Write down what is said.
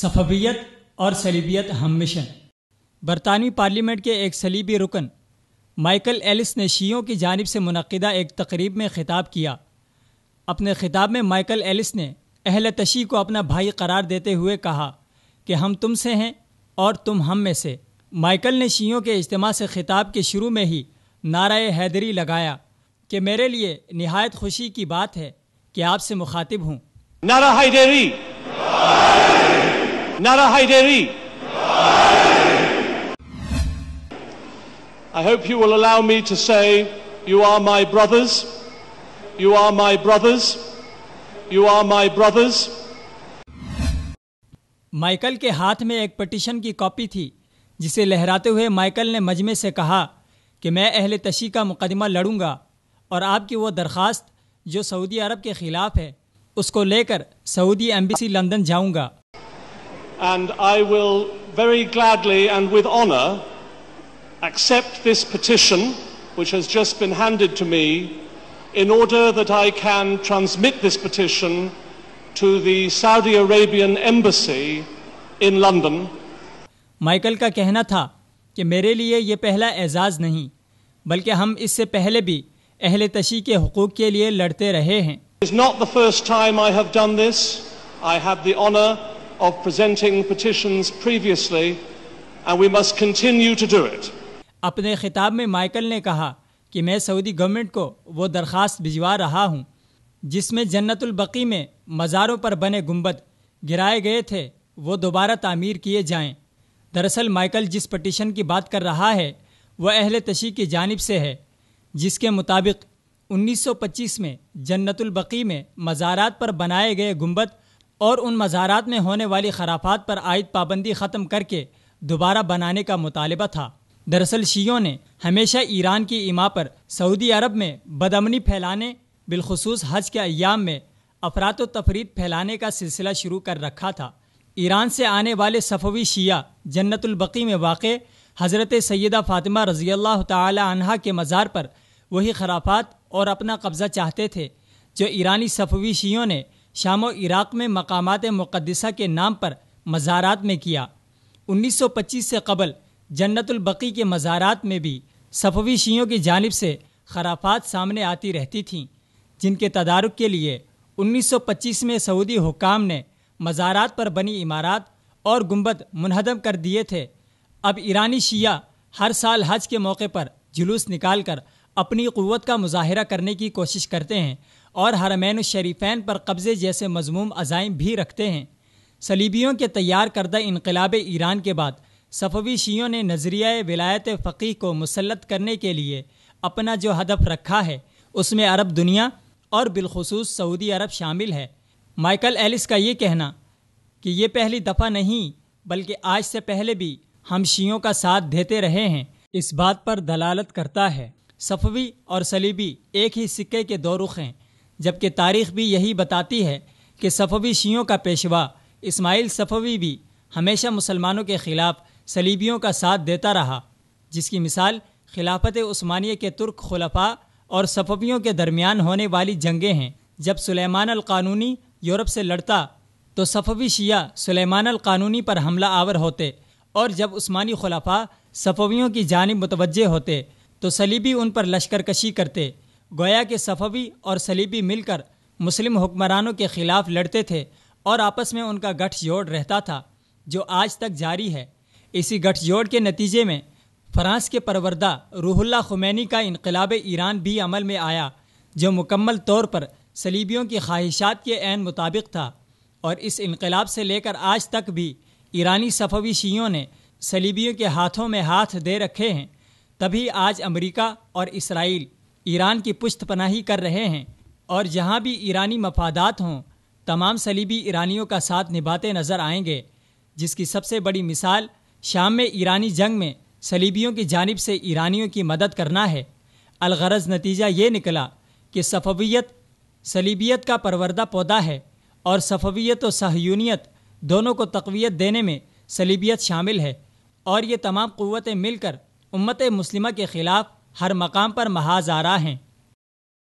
صفویت اور صلیبیت ہم مشن۔ برطانوی پارلیمنٹ کے ایک صلیبی رکن مائیکل ایلس نے شیعوں کی جانب سے منعقدہ ایک تقریب میں خطاب کیا۔ اپنے خطاب میں مائیکل ایلس نے اہل تشیع کو اپنا بھائی قرار دیتے ہوئے کہا کہ ہم تم سے ہیں اور تم ہم میں سے۔ مائیکل نے شیعوں کے اجتماع سے خطاب کے شروع میں ہی نعرہ حیدری لگایا کہ میرے لیے نہایت خوشی کی بات ہے کہ آپ سے مخاطب ہوں۔ نعرہ حیدری، نعرہ حیدری۔ I hope you will allow me to say you are my brothers, you are my brothers, you are my brothers. Michael کے ہاتھ میں ایک پٹیشن کی کاپی تھی جسے لہراتے ہوئے مائیکل نے مجمع سے کہا کہ میں اہل تشیع کا مقدمہ لڑوں گا اور آپ کی وہ درخواست جو سعودی عرب کے خلاف ہے اس کو لے کر سعودی ایمبیسی لندن جاؤں گا۔ And I will very gladly and with honor accept this petition which has just been handed to me in order that I can transmit this petition to the Saudi Arabian embassy in London. Michael کا کہنا تھا کہ میرے لیے یہ پہلا اعزاز نہیں بلکہ ہم اس سے پہلے بھی اہل تشیع کے حقوق کے لیے لڑتے رہے ہیں۔ It is not the first time I have done this. I had the honor of presenting petitions previously and we must continue to do it. اپنے خطاب میں مائیکل نے کہا کہ میں سعودی گورنمنٹ کو وہ درخواست بھجوا رہا ہوں جس میں جنت البقیع میں مزاروں پر بنے گنبد گرائے گئے تھے وہ دوبارہ تعمیر کیے جائیں۔ دراصل مائیکل جس پٹیشن کی بات کر رہا ہے وہ اہل تشیع کی جانب سے ہے جس کے مطابق 1925 میں جنت البقیع میں مزارات پر بنائے گئے گنبد اور ان مزارات میں ہونے والی خرافات پر عائد پابندی ختم کر کے دوبارہ بنانے کا مطالبہ تھا۔ دراصل شیعوں نے ہمیشہ ایران کی ایما پر سعودی عرب میں بدامنی پھیلانے بالخصوص حج کے ایام میں افراط و تفرید پھیلانے کا سلسلہ شروع کر رکھا تھا۔ ایران سے آنے والے صفوی شیعہ جنت البقیع میں واقع حضرت سیدہ فاطمہ رضی اللہ تعالی عنہا کے مزار پر وہی خرافات اور اپنا قبضہ چاہتے تھے جو ایرانی صفوی شیعوں نے شام و عراق میں مقامات مقدسہ کے نام پر مزارات میں کیا۔ 1925 سے قبل جنت البقیع کے مزارات میں بھی صفوی شیعوں کی جانب سے خرافات سامنے آتی رہتی تھیں جن کے تدارک کے لیے 1925 میں سعودی حکام نے مزارات پر بنی عمارات اور گنبد منہدم کر دیے تھے۔ اب ایرانی شیعہ ہر سال حج کے موقع پر جلوس نکال کر اپنی قوت کا مظاہرہ کرنے کی کوشش کرتے ہیں اور حرمین الشریفین پر قبضے جیسے مذموم عزائم بھی رکھتے ہیں۔ صلیبیوں کے تیار کردہ انقلاب ایران کے بعد صفوی شیعوں نے نظریہ ولایت فقیہ کو مسلط کرنے کے لیے اپنا جو ہدف رکھا ہے اس میں عرب دنیا اور بالخصوص سعودی عرب شامل ہے۔ مائیکل ایلس کا یہ کہنا کہ یہ پہلی دفعہ نہیں بلکہ آج سے پہلے بھی ہم شیعوں کا ساتھ دیتے رہے ہیں اس بات پر دلالت کرتا ہے۔ صفوی اور صلیبی ایک ہی سکے کے دو رخ ہیں جبکہ تاریخ بھی یہی بتاتی ہے کہ صفوی شیعوں کا پیشوا اسماعیل صفوی بھی ہمیشہ مسلمانوں کے خلاف صلیبیوں کا ساتھ دیتا رہا جس کی مثال خلافت عثمانیہ کے ترک خلفاء اور صفویوں کے درمیان ہونے والی جنگیں ہیں۔ جب سلیمان القانونی یورپ سے لڑتا تو صفوی شیعہ سلیمان القانونی پر حملہ آور ہوتے اور جب عثمانی خلفاء صفویوں کی جانب متوجہ ہوتے تو صلیبی ان پر لشکر کشی کرتے۔ گویا کہ صفوی اور صلیبی مل کر مسلم حکمرانوں کے خلاف لڑتے تھے اور آپس میں ان کا گٹھ جوڑ رہتا تھا جو آج تک جاری ہے۔ اسی گٹھ جوڑ کے نتیجے میں فرانس کے پروردہ روح اللہ خمینی کا انقلاب ایران بھی عمل میں آیا جو مکمل طور پر صلیبیوں کی خواہشات کے عین مطابق تھا، اور اس انقلاب سے لے کر آج تک بھی ایرانی صفوی شیعوں نے صلیبیوں کے ہاتھوں میں ہاتھ دے رکھے ہیں۔ تبھی آج امریکہ اور اسرائیل ایران کی پشت پناہی کر رہے ہیں اور جہاں بھی ایرانی مفادات ہوں تمام صلیبی ایرانیوں کا ساتھ نبھاتے نظر آئیں گے، جس کی سب سے بڑی مثال شام میں ایرانی جنگ میں صلیبیوں کی جانب سے ایرانیوں کی مدد کرنا ہے۔ الغرض نتیجہ یہ نکلا کہ صفویت صلیبیت کا پروردہ پودا ہے اور صفویت و صہیونیت دونوں کو تقویت دینے میں صلیبیت شامل ہے، اور یہ تمام قوتیں مل کر امت مسلمہ کے خلاف ہر مقام پر محاذ آرا ہیں۔